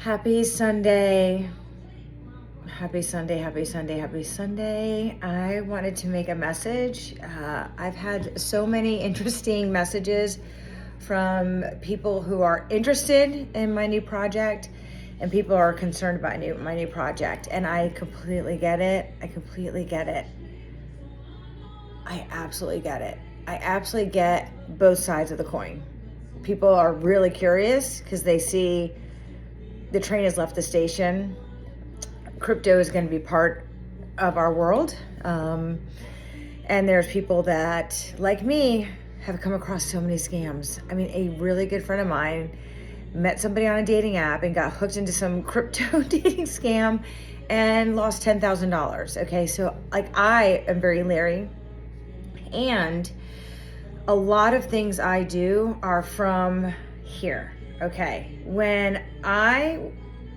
Happy Sunday. Happy Sunday, happy Sunday, happy Sunday. I wanted to make a message. I've had so many interesting messages from people who are interested in my new project and people are concerned about my new project. And I completely get it. I completely get it. I absolutely get it. I absolutely get both sides of the coin. People are really curious because they see the train has left the station. Crypto is going to be part of our world. And there's people that, like me, have come across so many scams. I mean, a really good friend of mine met somebody on a dating app and got hooked into some crypto dating scam and lost $10,000. Okay, so like I am very leery. And a lot of things I do are from here. Okay, when I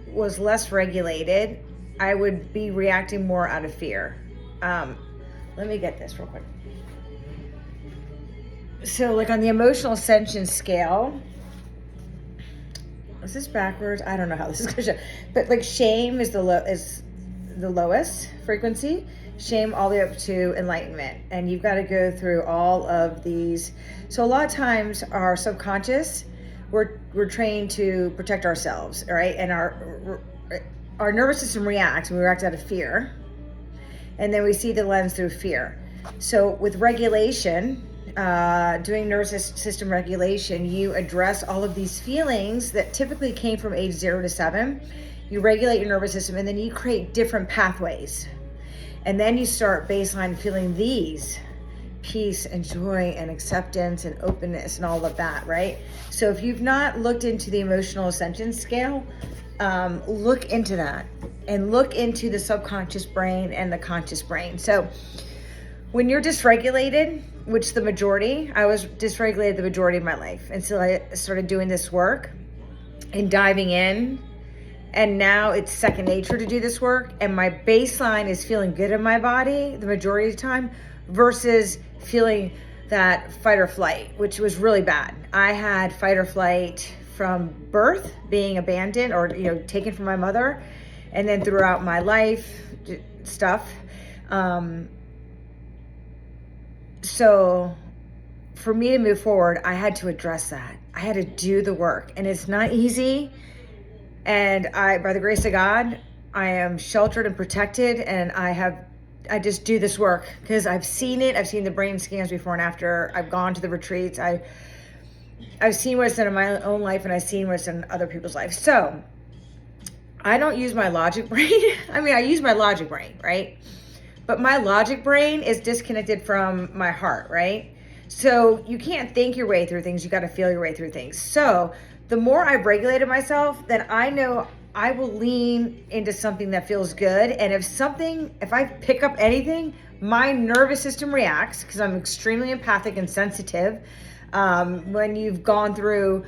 was less regulated, I would be reacting more out of fear. Let me get this real quick. So like on the emotional ascension scale, is this backwards? I don't know how this is gonna show, but like shame is the lowest frequency. Shame all the way up to enlightenment, and you've got to go through all of these. So a lot of times our subconscious, we're trained to protect ourselves, right? And our nervous system reacts. We react out of fear, and then we see the lens through fear. So with regulation, doing nervous system regulation, you address all of these feelings that typically came from age 0 to 7. You regulate your nervous system, and then you create different pathways. And then you start baseline feeling these peace and joy and acceptance and openness and all of that, right? So if you've not looked into the emotional ascension scale, look into that and look into the subconscious brain and the conscious brain. So when you're dysregulated, which the majority, I was dysregulated the majority of my life until I started doing this work and diving in. And now it's second nature to do this work. And my baseline is feeling good in my body the majority of the time versus feeling that fight or flight, which was really bad. I had fight or flight from birth, being abandoned or, taken from my mother. And then throughout my life stuff. So for me to move forward, I had to address that. I had to do the work, and it's not easy. And by the grace of God, I am sheltered and protected, and I just do this work because I've seen it. I've seen the brain scans before and after. I've gone to the retreats. I've seen what it's done in my own life, and I've seen what it's done in other people's lives. So I don't use my logic brain. I mean, I use my logic brain, right? But my logic brain is disconnected from my heart, right? So you can't think your way through things. You got to feel your way through things. So the more I've regulated myself, then I know I will lean into something that feels good. And if I pick up anything, my nervous system reacts because I'm extremely empathic and sensitive. When you've gone through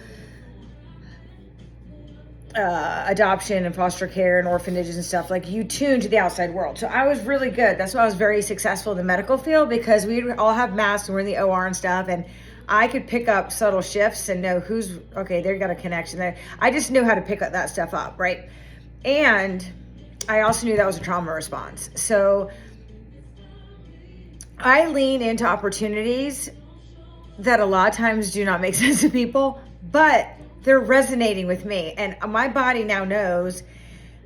adoption and foster care and orphanages and stuff, like you tune to the outside world. So I was really good. That's why I was very successful in the medical field, because we all have masks and we're in the OR and stuff. And I could pick up subtle shifts and know they got a connection there. I just knew how to pick up that stuff up, right? And I also knew that was a trauma response. So I lean into opportunities that a lot of times do not make sense to people, but they're resonating with me. And my body now knows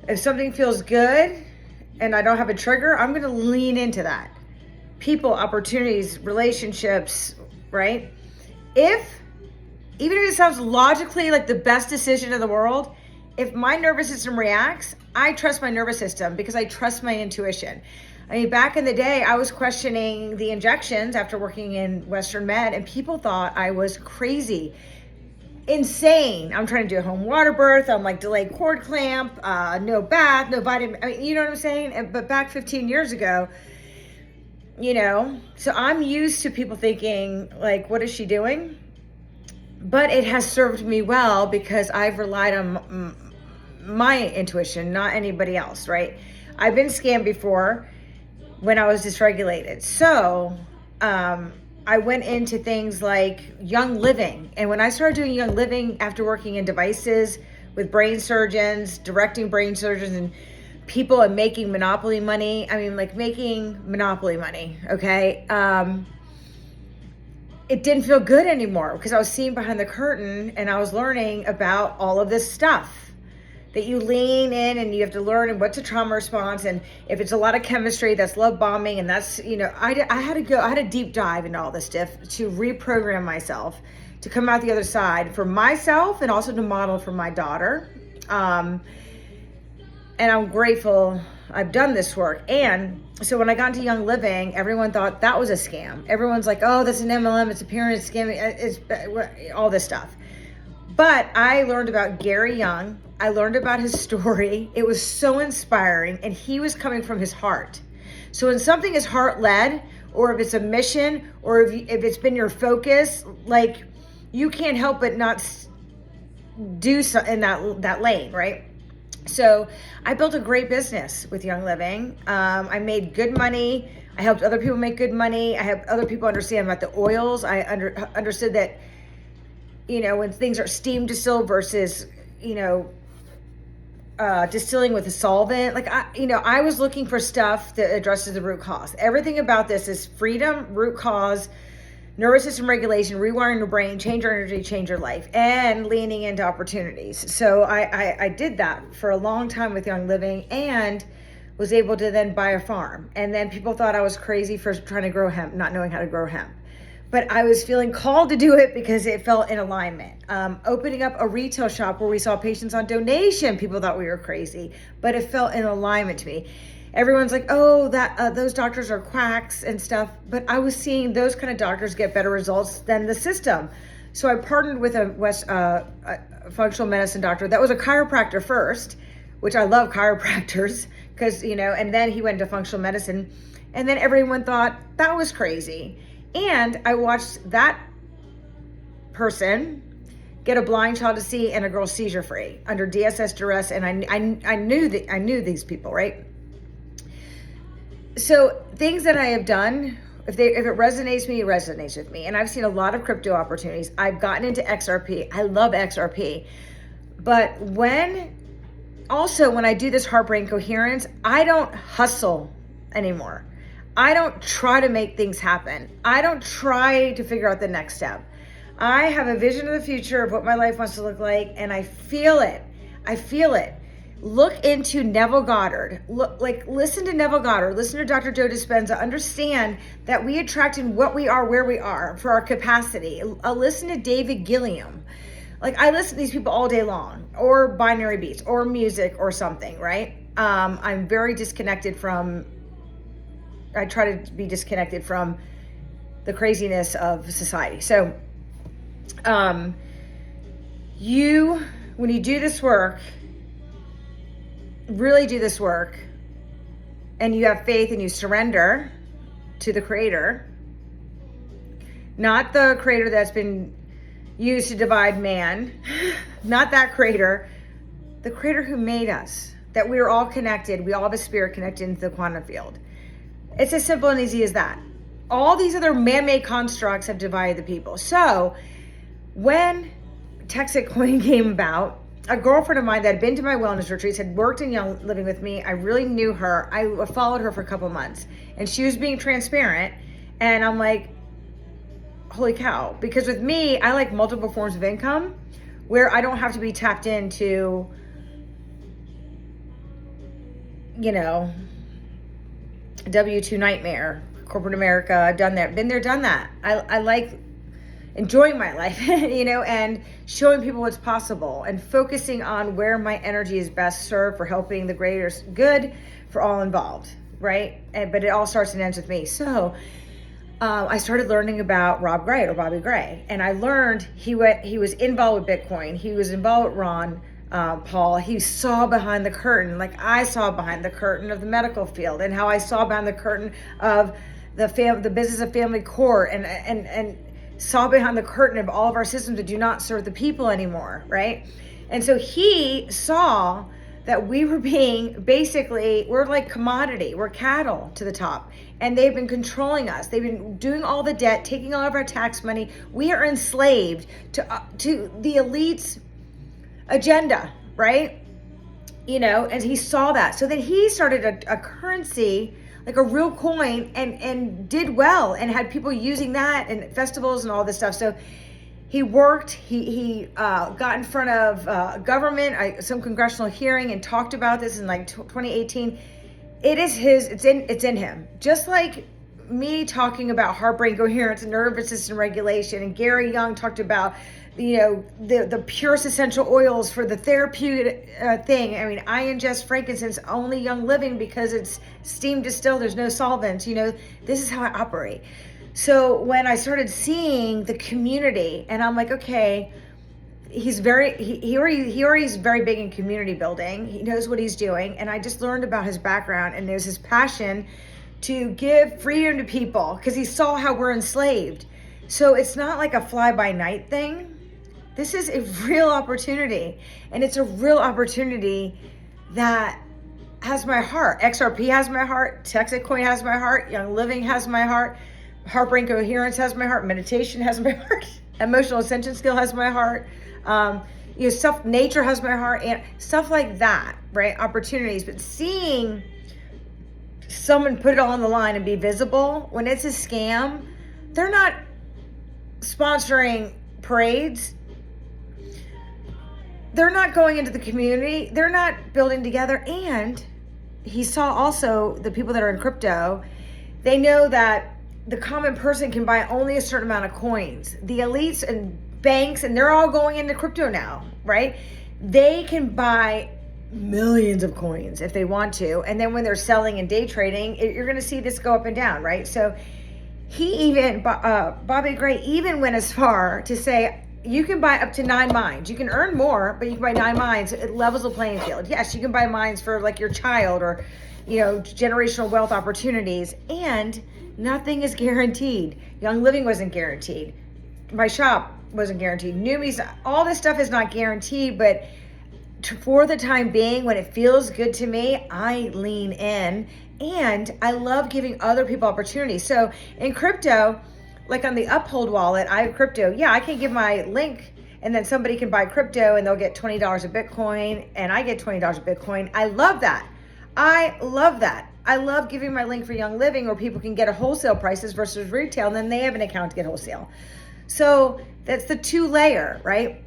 if something feels good and I don't have a trigger, I'm going to lean into that. People, opportunities, relationships, right? Even if it sounds logically like the best decision in the world, if my nervous system reacts, I trust my nervous system because I trust my intuition. I mean, back in the day, I was questioning the injections after working in Western Med, and people thought I was crazy, insane. I'm trying to do a home water birth. I'm like delayed cord clamp, no bath, no vitamin. I mean, you know what I'm saying? But back 15 years ago, so I'm used to people thinking like, what is she doing? But it has served me well because I've relied on my intuition, not anybody else, right? I've been scammed before when I was dysregulated. So I went into things like Young Living. And when I started doing Young Living after working in devices with brain surgeons, directing brain surgeons and people, and making monopoly money. I mean, like making monopoly money, okay? It didn't feel good anymore because I was seeing behind the curtain and I was learning about all of this stuff that you lean in and you have to learn, and what's a trauma response, and if it's a lot of chemistry, that's love bombing, and that's, I had a deep dive into all this stuff to reprogram myself to come out the other side for myself and also to model for my daughter. And I'm grateful I've done this work. And so when I got into Young Living, everyone thought that was a scam. Everyone's like, oh, that's an MLM, it's a pyramid scam, it's all this stuff. But I learned about Gary Young. I learned about his story. It was so inspiring, and he was coming from his heart. So when something is heart-led, or if it's a mission, or if it's been your focus, like, you can't help but not do so in that lane, right? So I built a great business with Young Living. I made good money. I helped other people make good money. I helped other people understand about the oils. I understood that, when things are steam distilled versus, distilling with a solvent. Like, I was looking for stuff that addresses the root cause. Everything about this is freedom, root cause, nervous system regulation, rewiring your brain, change your energy, change your life, and leaning into opportunities. So I did that for a long time with Young Living, and was able to then buy a farm. And then people thought I was crazy for trying to grow hemp, not knowing how to grow hemp. But I was feeling called to do it because it felt in alignment. Opening up a retail shop where we saw patients on donation, people thought we were crazy, but it felt in alignment to me. Everyone's like, oh, those doctors are quacks and stuff. But I was seeing those kind of doctors get better results than the system. So I partnered with a functional medicine doctor that was a chiropractor first, which I love chiropractors because, and then he went to functional medicine. And then everyone thought that was crazy. And I watched that person get a blind child to see and a girl seizure free under DSS duress. And I knew these people, right? So things that I have done, if it resonates with me, it resonates with me. And I've seen a lot of crypto opportunities. I've gotten into XRP. I love XRP. But when I do this heart brain coherence, I don't hustle anymore. I don't try to make things happen. I don't try to figure out the next step. I have a vision of the future of what my life wants to look like, and I feel it. Look into Neville Goddard. Listen to Neville Goddard. Listen to Dr. Joe Dispenza. Understand that we attract in what we are, where we are, for our capacity. Listen to David Gilliam. I listen to these people all day long, or binary beats, or music, or something, right? I'm very disconnected I try to be disconnected from the craziness of society. So, when you do this work, really do this work, and you have faith and you surrender to the creator, not the creator that's been used to divide man, not that creator, the creator who made us, that we are all connected. We all have a spirit connected into the quantum field. It's as simple and easy as that. All these other man-made constructs have divided the people. So when Texas Coin came about, a girlfriend of mine that had been to my wellness retreats, had worked in Young Living with me, I really knew her. I followed her for a couple months, and she was being transparent. And I'm like, holy cow. Because with me, I like multiple forms of income where I don't have to be tapped into, W-2 nightmare, corporate America. I've done that, been there, done that. I like enjoying my life, and showing people what's possible and focusing on where my energy is best served for helping the greater good for all involved, right? But it all starts and ends with me. So I started learning about Rob Gray, or Bobby Gray, and I learned he was involved with Bitcoin. He was involved with Ron Paul. He saw behind the curtain, like I saw behind the curtain of the medical field, and how I saw behind the curtain of the business of family court, and saw behind the curtain of all of our systems that do not serve the people anymore, right? And so he saw that we were we're like commodity, we're cattle to the top, and they've been controlling us. They've been doing all the debt, taking all of our tax money. We are enslaved to the elite's agenda, right? And he saw that. So then he started a currency, like a real coin, and did well and had people using that and festivals and all this stuff. So he worked, he got in front of government, some congressional hearing, and talked about this in like 2018. It's in him. Just like me talking about heart brain coherence and nervous system regulation, and Gary Young talked about the purest essential oils for the therapeutic thing. I mean, I ingest frankincense only Young Living because it's steam distilled, there's no solvents. This is how I operate. So when I started seeing the community, and I'm like, okay, he already is very big in community building. He knows what he's doing. And I just learned about his background, and there's his passion to give freedom to people because he saw how we're enslaved. So it's not like a fly-by-night thing. This is a real opportunity, and it's a real opportunity that has my heart. XRP has my heart. Texas Coin has my heart. Young Living has my heart. Heart brain coherence has my heart. Meditation has my heart. Emotional ascension skill has my heart. Nature has my heart, and stuff like that, right? Opportunities. But seeing someone put it all on the line and be visible when it's a scam, they're not sponsoring parades. They're not going into the community. They're not building together. And he saw also the people that are in crypto, they know that the common person can buy only a certain amount of coins. The elites and banks, and they're all going into crypto now, right? They can buy millions of coins if they want to. And then when they're selling and day trading, you're going to see this go up and down, right? So Bobby Gray even went as far to say, you can buy up to 9 mines. You can earn more, but you can buy 9 mines. It levels the playing field. Yes, you can buy mines for like your child or, generational wealth opportunities, and nothing is guaranteed. Young Living wasn't guaranteed. My shop wasn't guaranteed. Newbies, all this stuff is not guaranteed, but for the time being, when it feels good to me, I lean in, and I love giving other people opportunities. So in crypto, like on the Uphold wallet, I have crypto. Yeah, I can give my link, and then somebody can buy crypto and they'll get $20 a Bitcoin, and I get $20 a Bitcoin. I love that. I love giving my link for Young Living where people can get a wholesale prices versus retail, and then they have an account to get wholesale. So that's the 2-layer, right?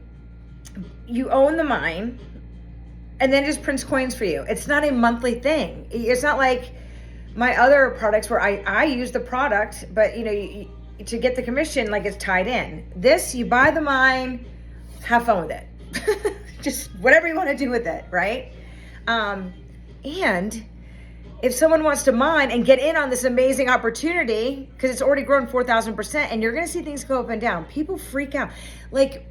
You own the mine, and then it just prints coins for you. It's not a monthly thing. It's not like my other products where I use the product, but to get the commission, like it's tied in. This, you buy the mine, have fun with it. Just whatever you want to do with it, right? And if someone wants to mine and get in on this amazing opportunity, because it's already grown 4,000%, and you're going to see things go up and down. People freak out. Like,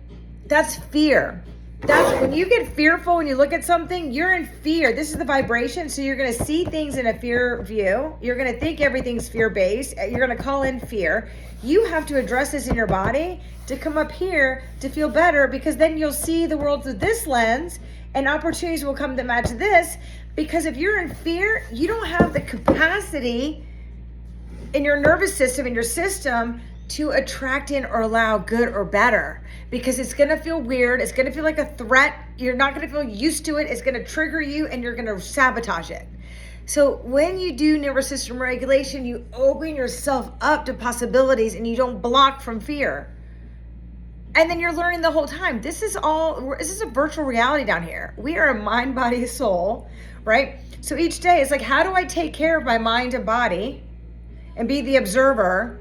that's fear. That's when you get fearful when you look at something, you're in fear. This is the vibration. So you're going to see things in a fear view. You're going to think everything's fear-based. You're going to call in fear. You have to address this in your body to come up here to feel better, because then you'll see the world through this lens, and opportunities will come to match this. Because if you're in fear, you don't have the capacity in your nervous system, in your system, to attract in or allow good or better, because it's going to feel weird. It's going to feel like a threat. You're not going to feel used to it. It's going to trigger you, and you're going to sabotage it. So when you do nervous system regulation, you open yourself up to possibilities, and you don't block from fear. And then you're learning the whole time. This is a virtual reality down here. We are a mind, body, soul, right? So each day it's like, how do I take care of my mind and body and be the observer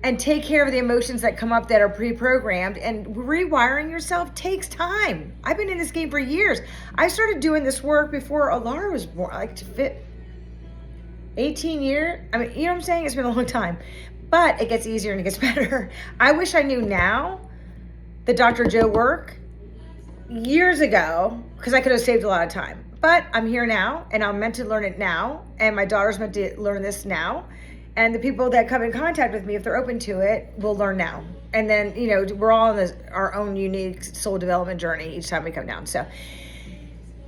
and take care of the emotions that come up that are pre-programmed? And rewiring yourself takes time. I've been in this game for years. I started doing this work before Alara was born, like to fit 18 years. I mean, you know what I'm saying? It's been a long time, but it gets easier and it gets better. I wish I knew now the Dr. Joe work years ago, because I could have saved a lot of time. But I'm here now, and I'm meant to learn it now, and my daughter's meant to learn this now. And the people that come in contact with me, if they're open to it, will learn now. And then, we're all on our own unique soul development journey each time we come down. So,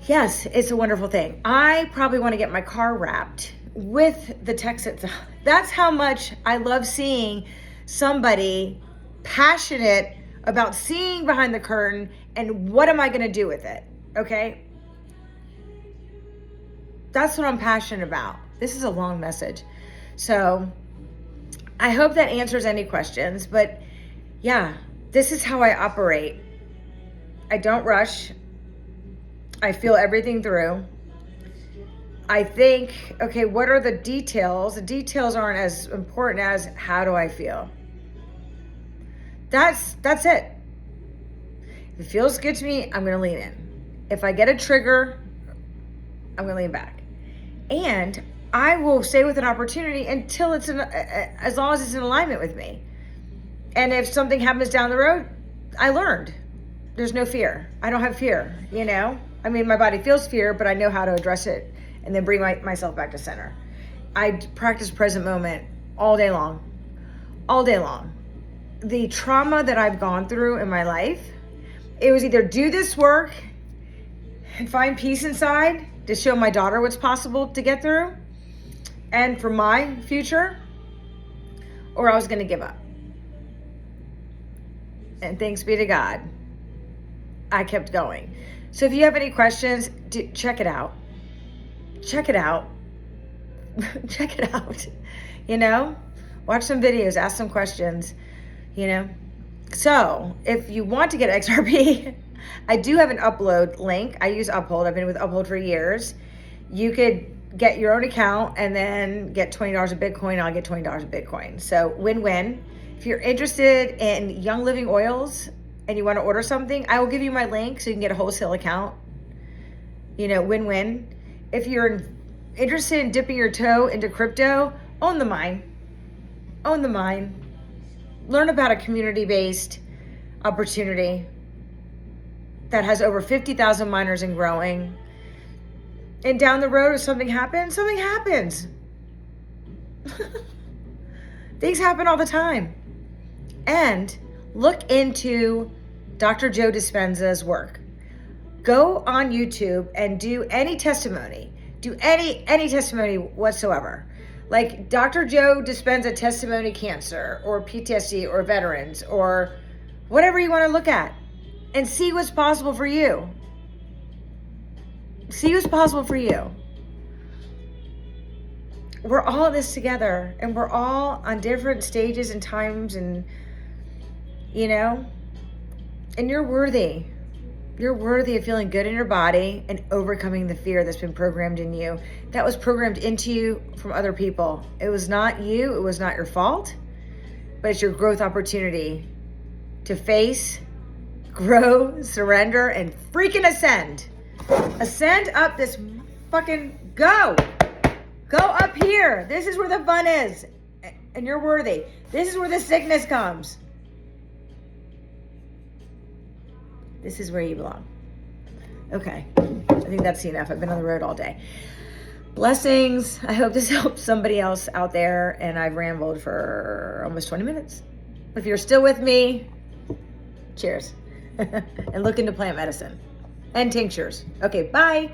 yes, it's a wonderful thing. I probably want to get my car wrapped with the Texas. That's how much I love seeing somebody passionate about seeing behind the curtain and what am I going to do with it. Okay? That's what I'm passionate about. This is a long message. So I hope that answers any questions. But yeah, this is how I operate. I don't rush. I feel everything through. I think, okay, what are the details? The details aren't as important as how do I feel? That's it. If it feels good to me, I'm going to lean in. If I get a trigger, I'm going to lean back. And I will stay with an opportunity until it's as long as it's in alignment with me. And if something happens down the road, I learned. There's no fear. I don't have fear, you know? I mean, my body feels fear, but I know how to address it and then bring myself back to center. I practice present moment all day long. All day long. The trauma that I've gone through in my life, it was either do this work and find peace inside to show my daughter what's possible to get through and for my future, or I was going to give up. And thanks be to God, I kept going. So if you have any questions, check it out. Check it out. Check it out. You know, watch some videos, ask some questions, you know. So if you want to get XRP, I do have an upload link. I use Uphold. I've been with Uphold for years. You could get your own account and then get $20 of Bitcoin. I'll get $20 of Bitcoin. So win-win. If you're interested in Young Living oils and you want to order something, I will give you my link so you can get a wholesale account. You know, win-win. If you're interested in dipping your toe into crypto, own the mine. Own the mine. Learn about a community-based opportunity that has over 50,000 miners and growing. And down the road, if something happens, something happens. Things happen all the time. And look into Dr. Joe Dispenza's work. Go on YouTube and do any testimony. Do any testimony whatsoever. Like Dr. Joe Dispenza testimony cancer or PTSD or veterans or whatever you want to look at and see what's possible for you. See what's possible for you. We're all in this together and we're all on different stages and times and, you know, and you're worthy. You're worthy of feeling good in your body and overcoming the fear that's been programmed in you. That was programmed into you from other people. It was not you. It was not your fault, but it's your growth opportunity to face, grow, surrender, and freaking ascend. Ascend up this fucking go. Go up here. This is where the fun is. And you're worthy. This is where the sickness comes. This is where you belong. Okay. I think that's enough. I've been on the road all day. Blessings. I hope this helps somebody else out there. And I've rambled for almost 20 minutes. If you're still with me, cheers. And look into plant medicine and tinctures. Okay, bye.